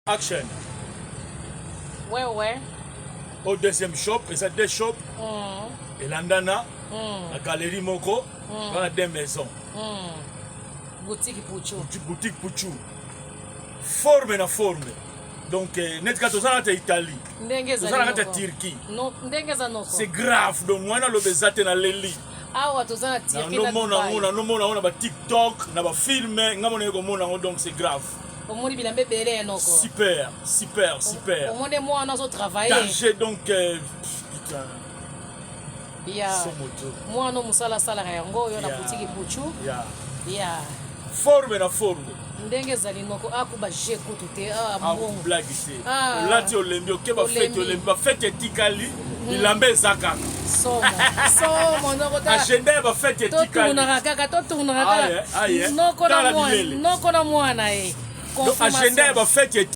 Action. Ouais. Au deuxième shop, et ça deux shops. Et l'andana, la galerie Moko, dans la deux maisons. Boutique Pouchou. Boutique Pouchou. Forme na forme. Donc, net ka tozana ta Italie. Tozana ta Turquie. C'est grave. Donc, moi, le bezate na leli. Awa tozana Turquie na Dubaï. On a ba TikTok, na ba film, ngamone ko mona donc c'est grave. Super. Au moins moi on a travaillé. Danger donc putain. Moi on musala yango yo na boutique Pouchou. Forme na forme. Ndenge zali noko akuba je kutute bon blague ici. Là tu olembi okeba fête olembi ba fête etikali ilambe zaka. Somo noko ta. Agenda ba fête etikali. To tourna kaka. Noko na mwana e. Agenda ba fête